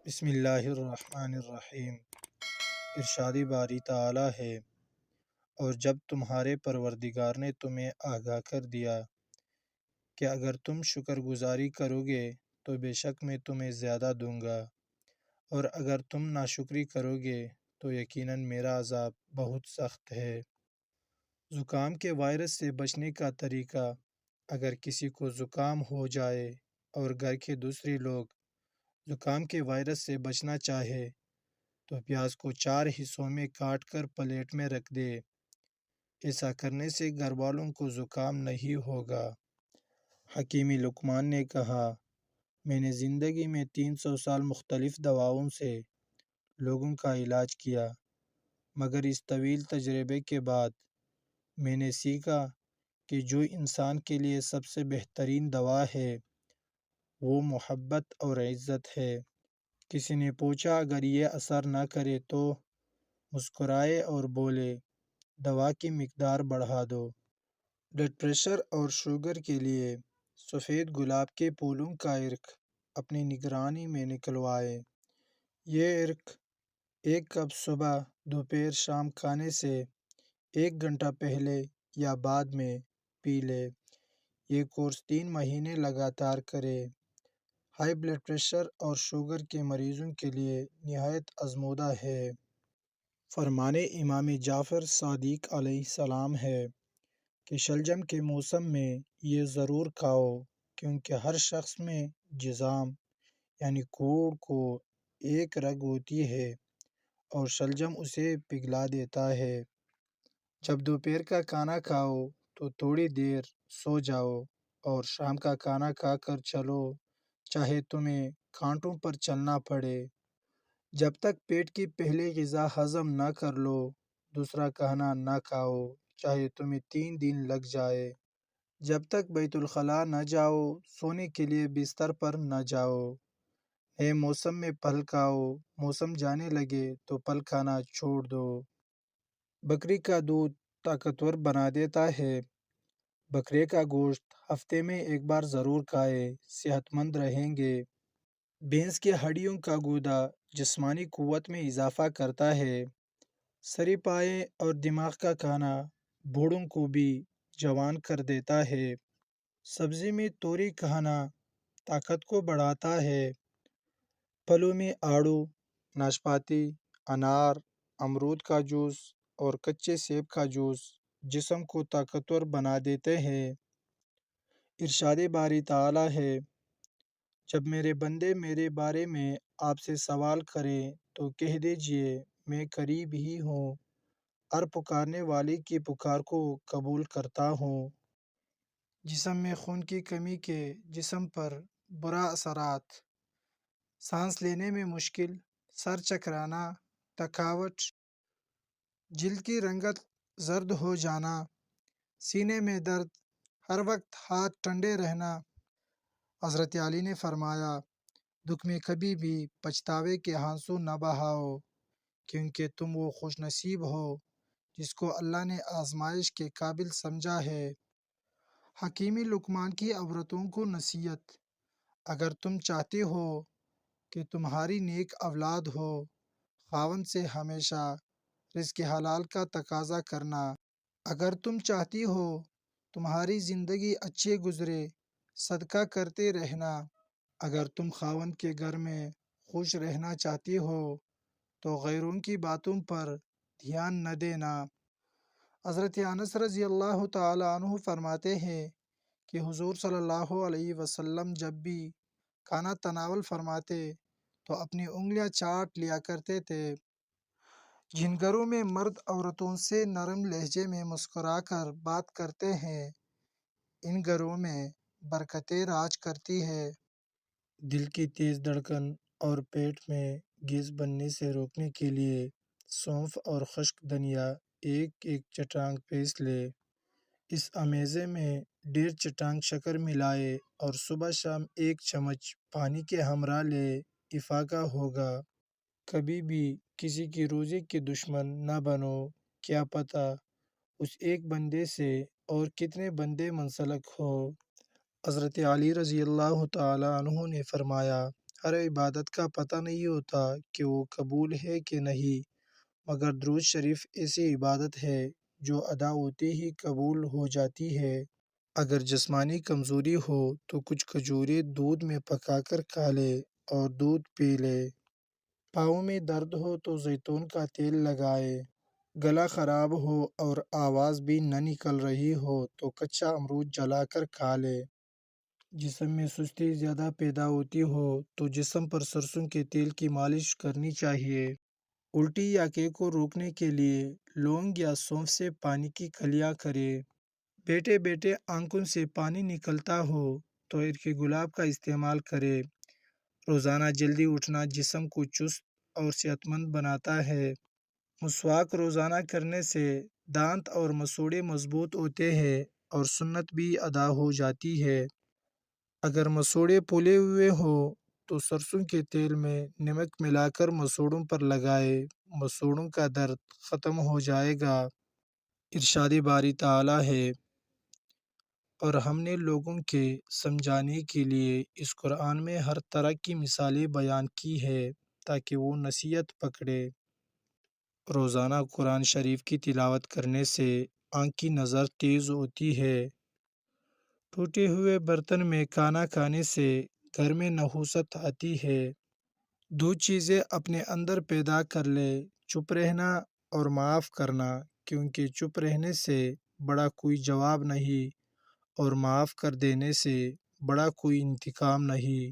بسم اللہ الرحمن الرحیم۔ ارشاد باری تعالی ہے، اور جب تمہارے پروردگار نے تمہیں آگاہ کر دیا کہ اگر تم شکر گزاری کرو گے تو بے شک میں تمہیں زیادہ دوں گا، اور اگر تم ناشکری کرو گے تو یقیناً میرا عذاب بہت سخت ہے۔ زکام کے وائرس سے بچنے کا طریقہ: اگر کسی کو زکام ہو جائے اور گھر کے دوسرے لوگ زکام کے وائرس سے بچنا چاہے تو پیاز کو 4 حصوں میں کاٹ کر پلیٹ میں رکھ دے۔ ایسا کرنے سے گھر والوں کو زکام نہیں ہوگا۔ حکیم لقمان نے کہا، میں نے زندگی میں 300 سال مختلف دواؤں سے لوگوں کا علاج کیا، مگر اس طویل تجربے کے بعد میں نے سیکھا کہ جو انسان کے لیے سب سے بہترین دوا ہے وہ محبت اور عزت ہے۔ کسی نے پوچھا، اگر یہ اثر نہ کرے تو؟ مسکرائے اور بولے، دوا کی مقدار بڑھا دو۔ بلڈ پریشر اور شوگر کے لیے سفید گلاب کے پھولوں کا عرق اپنی نگرانی میں نکلوائے۔ یہ عرق 1 کپ صبح، دوپہر، شام کھانے سے 1 گھنٹہ پہلے یا بعد میں پی لے۔ یہ کورس 3 مہینے لگاتار کرے۔ ہائی بلڈ پریشر اور شوگر کے مریضوں کے لیے نہایت آزمودہ ہے۔ فرمان امام جعفر صادق علیہ السلام ہے کہ شلجم کے موسم میں یہ ضرور کھاؤ، کیونکہ ہر شخص میں جذام یعنی کوڑ کو ایک رگ ہوتی ہے اور شلجم اسے پگھلا دیتا ہے۔ جب دوپہر کا کھانا کھاؤ تو تھوڑی دیر سو جاؤ اور شام کا کھانا کھا کر چلو، چاہے تمہیں کانٹوں پر چلنا پڑے۔ جب تک پیٹ کی پہلی غذا ہضم نہ کر لو دوسرا کھانا نہ کھاؤ، چاہے تمہیں 3 دن لگ جائے۔ جب تک بیت الخلاء نہ جاؤ سونے کے لیے بستر پر نہ جاؤ۔ نئے موسم میں پھل کھاؤ، موسم جانے لگے تو پھل کھانا چھوڑ دو۔ بکری کا دودھ طاقتور بنا دیتا ہے۔ بکرے کا گوشت ہفتے میں 1 بار ضرور کھائے، صحت مند رہیں گے۔ بھینس کی ہڈیوں کا گودا جسمانی قوت میں اضافہ کرتا ہے۔ سری پائے اور دماغ کا کھانا بوڑھوں کو بھی جوان کر دیتا ہے۔ سبزی میں توری کھانا طاقت کو بڑھاتا ہے۔ پھلوں میں آڑو، ناشپاتی، انار، امرود کا جوس اور کچے سیب کا جوس جسم کو طاقتور بنا دیتے ہیں۔ ارشاد باری تعالی ہے، جب میرے بندے میرے بارے میں آپ سے سوال کریں تو کہہ دیجئے میں قریب ہی ہوں، ہر پکارنے والے کی پکار کو قبول کرتا ہوں۔ جسم میں خون کی کمی کے جسم پر برا اثرات: سانس لینے میں مشکل، سر چکرانا، تھکاوٹ، جلد کی رنگت زرد ہو جانا، سینے میں درد، ہر وقت ہاتھ ٹھنڈے رہنا۔ حضرت علی نے فرمایا، دکھ میں کبھی بھی پچھتاوے کے آنسو نہ بہاؤ، کیونکہ تم وہ خوش نصیب ہو جس کو اللہ نے آزمائش کے قابل سمجھا ہے۔ حکیم لقمان کی عورتوں کو نصیحت: اگر تم چاہتے ہو کہ تمہاری نیک اولاد ہو، خاوند سے ہمیشہ رزق حلال کا تقاضا کرنا۔ اگر تم چاہتی ہو تمہاری زندگی اچھے گزرے، صدقہ کرتے رہنا۔ اگر تم خاوند کے گھر میں خوش رہنا چاہتی ہو تو غیروں کی باتوں پر دھیان نہ دینا۔ حضرت انس رضی اللہ تعالی عنہ فرماتے ہیں کہ حضور صلی اللہ علیہ وسلم جب بھی کھانا تناول فرماتے تو اپنی انگلیاں چاٹ لیا کرتے تھے۔ جن گھروں میں مرد عورتوں سے نرم لہجے میں مسکرا کر بات کرتے ہیں، ان گھروں میں برکتیں راج کرتی ہے۔ دل کی تیز دھڑکن اور پیٹ میں گیس بننے سے روکنے کے لیے سونف اور خشک دھنیا ایک چٹانگ پیس لے۔ اس امیزے میں 1.5 چٹانگ شکر ملائے اور صبح شام 1 چمچ پانی کے ہمراہ لے، افاقہ ہوگا۔ کبھی بھی کسی کی روزی کے دشمن نہ بنو، کیا پتہ اس ایک بندے سے اور کتنے بندے منسلک ہو۔ حضرت علی رضی اللہ تعالی عنہ نے فرمایا، ہر عبادت کا پتہ نہیں ہوتا کہ وہ قبول ہے کہ نہیں، مگر درود شریف ایسی عبادت ہے جو ادا ہوتے ہی قبول ہو جاتی ہے۔ اگر جسمانی کمزوری ہو تو کچھ کھجوریں دودھ میں پکا کر کھا لے اور دودھ پی لے۔ پاؤں میں درد ہو تو زیتون کا تیل لگائے۔ گلا خراب ہو اور آواز بھی نہ نکل رہی ہو تو کچا امرود جلا کر کھا لے۔ جسم میں سستی زیادہ پیدا ہوتی ہو تو جسم پر سرسوں کے تیل کی مالش کرنی چاہیے۔ الٹی یا کے کو روکنے کے لیے لونگ یا سونف سے پانی کی کھلیاں کرے۔ بیٹے بیٹے آنکھوں سے پانی نکلتا ہو تو عرق گلاب کا استعمال کرے۔ روزانہ جلدی اٹھنا جسم کو چست اور صحت مند بناتا ہے۔ مسواک روزانہ کرنے سے دانت اور مسوڑے مضبوط ہوتے ہیں اور سنت بھی ادا ہو جاتی ہے۔ اگر مسوڑے پھولے ہوئے ہو تو سرسوں کے تیل میں نمک ملا کر مسوڑوں پر لگائے، مسوڑوں کا درد ختم ہو جائے گا۔ ارشاد باری تعالی ہے، اور ہم نے لوگوں کے سمجھانے کے لیے اس قرآن میں ہر طرح کی مثالیں بیان کی ہے تاکہ وہ نصیحت پکڑے۔ روزانہ قرآن شریف کی تلاوت کرنے سے آنکھ کی نظر تیز ہوتی ہے۔ ٹوٹے ہوئے برتن میں کھانا کھانے سے گھر میں نحوست آتی ہے۔ دو چیزیں اپنے اندر پیدا کر لے، چپ رہنا اور معاف کرنا، کیونکہ چپ رہنے سے بڑا کوئی جواب نہیں اور معاف کر دینے سے بڑا کوئی انتقام نہیں۔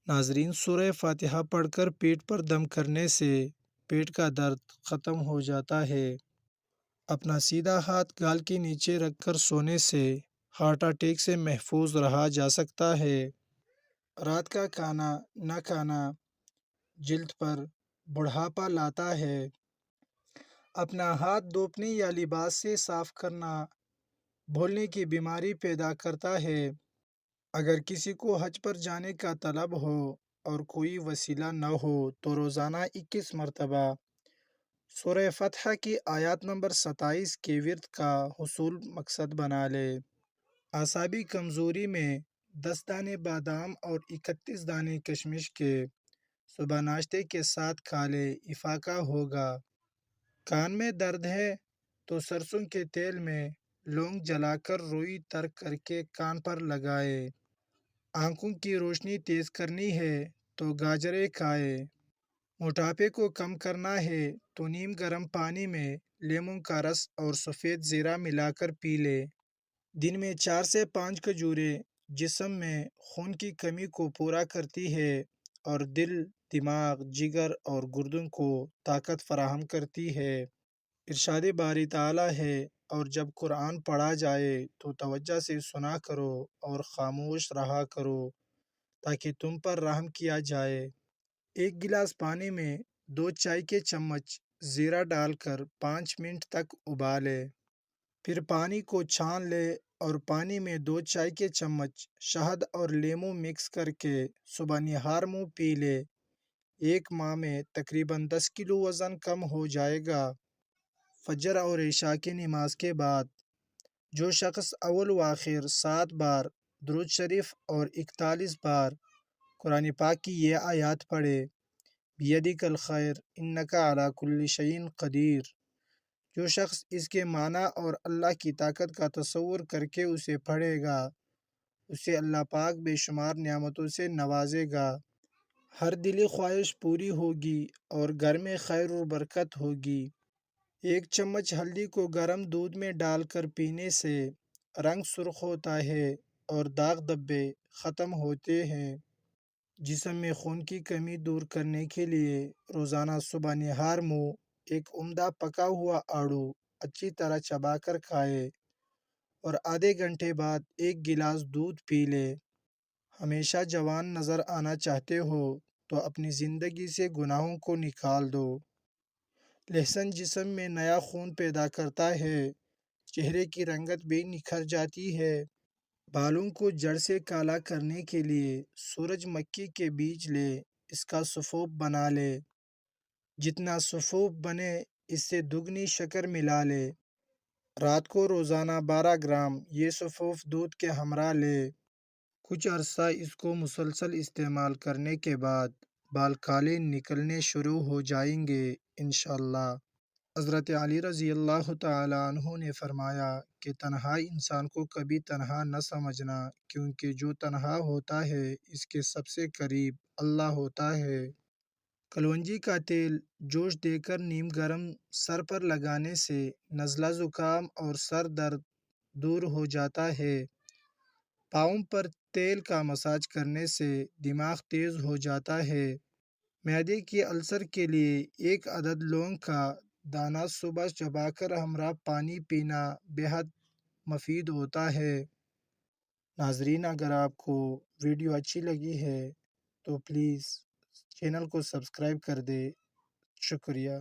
ناظرین، سورہ فاتحہ پڑھ کر پیٹ پر دم کرنے سے پیٹ کا درد ختم ہو جاتا ہے۔ اپنا سیدھا ہاتھ گال کے نیچے رکھ کر سونے سے ہارٹ اٹیک سے محفوظ رہا جا سکتا ہے۔ رات کا کھانا نہ کھانا جلد پر بڑھاپا لاتا ہے۔ اپنا ہاتھ دھوپنے یا لباس سے صاف کرنا بھولنے کی بیماری پیدا کرتا ہے۔ اگر کسی کو حج پر جانے کا طلب ہو اور کوئی وسیلہ نہ ہو تو روزانہ 21 مرتبہ سورہ فتح کی آیات نمبر 27 کے ورد کا حصول مقصد بنا لے۔ اعصابی کمزوری میں 10 دانے بادام اور 31 دانے کشمش کے صبح ناشتے کے ساتھ کھا لے، افاقہ ہوگا۔ کان میں درد ہے تو سرسوں کے تیل میں لونگ جلا کر روئی تر کر کے کان پر لگائے۔ آنکھوں کی روشنی تیز کرنی ہے تو گاجریں کھائے۔ موٹاپے کو کم کرنا ہے تو نیم گرم پانی میں لیموں کا رس اور سفید زیرہ ملا کر پی لے۔ دن میں 4 سے 5 کھجوریں جسم میں خون کی کمی کو پورا کرتی ہے اور دل، دماغ، جگر اور گردوں کو طاقت فراہم کرتی ہے۔ ارشاد باری تعالی ہے، اور جب قرآن پڑھا جائے تو توجہ سے سنا کرو اور خاموش رہا کرو تاکہ تم پر رحم کیا جائے۔ 1 گلاس پانی میں 2 چائے کے چمچ زیرہ ڈال کر 5 منٹ تک ابالے۔ پھر پانی کو چھان لے اور پانی میں 2 چائے کے چمچ شہد اور لیموں مکس کر کے صبح نہار منہ پی لے۔ 1 ماہ میں تقریباً 10 کلو وزن کم ہو جائے گا۔ فجر اور عشاء کی نماز کے بعد جو شخص اول و آخر 7 بار درود شریف اور 41 بار قرآن پاک کی یہ آیات پڑھے، بیدک الخیر انک علی کل شیء قدیر، جو شخص اس کے معنی اور اللہ کی طاقت کا تصور کر کے اسے پڑھے گا، اسے اللہ پاک بے شمار نعمتوں سے نوازے گا۔ ہر دلی خواہش پوری ہوگی اور گھر میں خیر و برکت ہوگی۔ 1 چمچ ہلدی کو گرم دودھ میں ڈال کر پینے سے رنگ سرخ ہوتا ہے اور داغ دھبے ختم ہوتے ہیں۔ جسم میں خون کی کمی دور کرنے کے لیے روزانہ صبح نہار منہ ایک عمدہ پکا ہوا آڑو اچھی طرح چبا کر کھائے اور آدھے گھنٹے بعد 1 گلاس دودھ پی لے۔ ہمیشہ جوان نظر آنا چاہتے ہو تو اپنی زندگی سے گناہوں کو نکال دو۔ لہسن جسم میں نیا خون پیدا کرتا ہے، چہرے کی رنگت بھی نکھر جاتی ہے۔ بالوں کو جڑ سے کالا کرنے کے لیے سورج مکھی کے بیج لے، اس کا سفوف بنا لے۔ جتنا سفوف بنے اس سے دگنی شکر ملا لے۔ رات کو روزانہ 12 گرام یہ سفوف دودھ کے ہمراہ لے۔ کچھ عرصہ اس کو مسلسل استعمال کرنے کے بعد بال کالے نکلنے شروع ہو جائیں گے انشاءاللہ۔ حضرت علی رضی اللہ تعالیٰ عنہ نے فرمایا کہ تنہائی انسان کو کبھی تنہا نہ سمجھنا، کیونکہ جو تنہا ہوتا ہے اس کے سب سے قریب اللہ ہوتا ہے۔ کلونجی کا تیل جوش دے کر نیم گرم سر پر لگانے سے نزلہ زکام اور سر درد دور ہو جاتا ہے۔ پاؤں پر تیل کا مساج کرنے سے دماغ تیز ہو جاتا ہے۔ معدے کی السر کے لیے 1 عدد لونگ کا دانہ صبح چبا کر ہمراہ پانی پینا بہت مفید ہوتا ہے۔ ناظرین، اگر آپ کو ویڈیو اچھی لگی ہے تو پلیز چینل کو سبسکرائب کر دے۔ شکریہ۔